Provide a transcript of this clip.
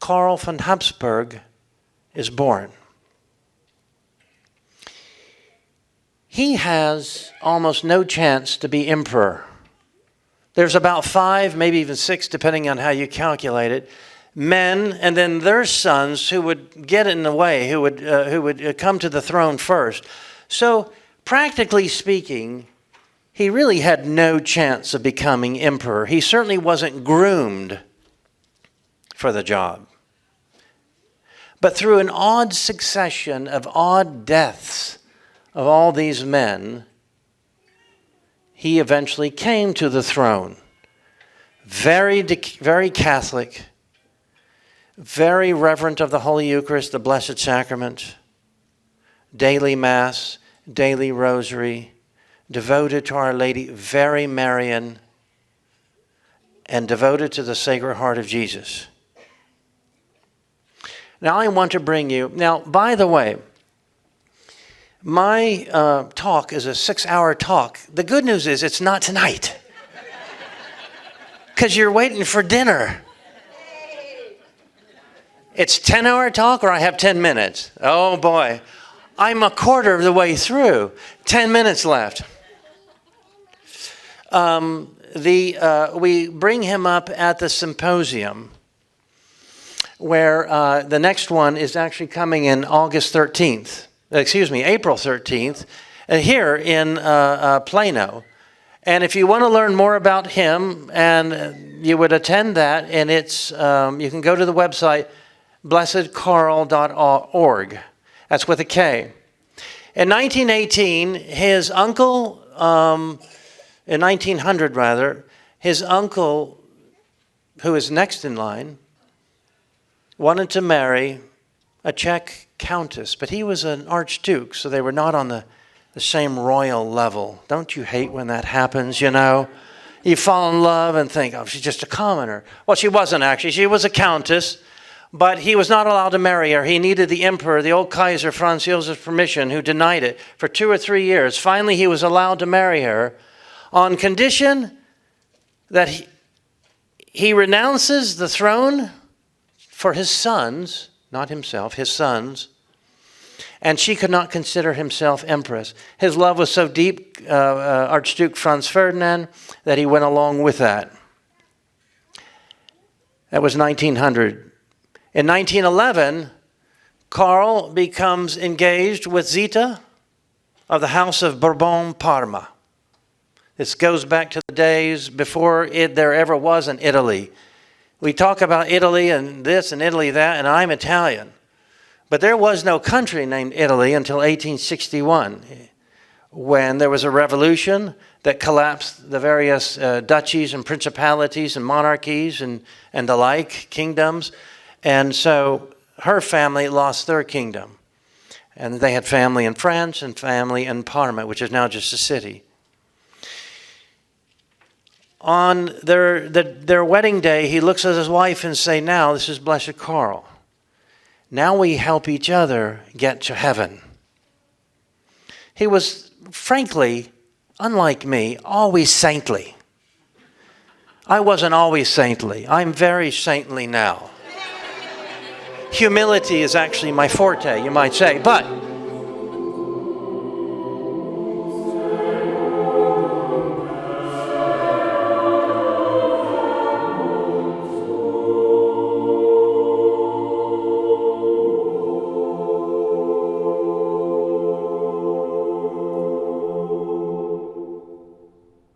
Karl von Habsburg is born. He has almost no chance to be emperor. There's about 5, maybe even 6, depending on how you calculate it, men, and then their sons who would get in the way, who would come to the throne first. So, practically speaking, he really had no chance of becoming emperor. He certainly wasn't groomed for the job. But through an odd succession of odd deaths of all these men, he eventually came to the throne. Very Catholic, very reverent of the Holy Eucharist, the Blessed Sacrament, daily Mass, daily Rosary, devoted to Our Lady, very Marian, and devoted to the Sacred Heart of Jesus. Now I want to bring you, now by the way, my talk is a 6-hour talk. The good news is it's not tonight. Because you're waiting for dinner. It's 10-hour talk or I have 10 minutes? Oh boy. I'm a quarter of the way through. 10 minutes left. We bring him up at the symposium where the next one is actually coming in April 13th, here in Plano. And if you want to learn more about him, and you would attend that, and it's you can go to the website blessedkarl.org. That's with a K. In 1918, his uncle, in 1900 rather, his uncle, who is next in line, wanted to marry a Czech countess, but he was an archduke, so they were not on the same royal level. Don't you hate when that happens, you know? You fall in love and think, oh, she's just a commoner. Well, she wasn't actually. She was a countess, but he was not allowed to marry her. He needed the emperor, the old Kaiser Franz Josef's permission, who denied it for 2 or 3 years. Finally, he was allowed to marry her on condition that he renounces the throne for his sons, not himself, his sons, and she could not consider himself empress. His love was so deep, Archduke Franz Ferdinand, that he went along with that. That was 1900. In 1911, Karl becomes engaged with Zita of the House of Bourbon-Parma. This goes back to the days before there ever was an Italy. We talk about Italy and this and Italy that, and I'm Italian. But there was no country named Italy until 1861, when there was a revolution that collapsed the various duchies and principalities and monarchies and the like, kingdoms. And so her family lost their kingdom. And they had family in France and family in Parma, which is now just a city. On their wedding day, he looks at his wife and say, now, this is Blessed Karl. Now we help each other get to heaven. He was, frankly, unlike me, always saintly. I wasn't always saintly. I'm very saintly now. Humility is actually my forte, you might say. But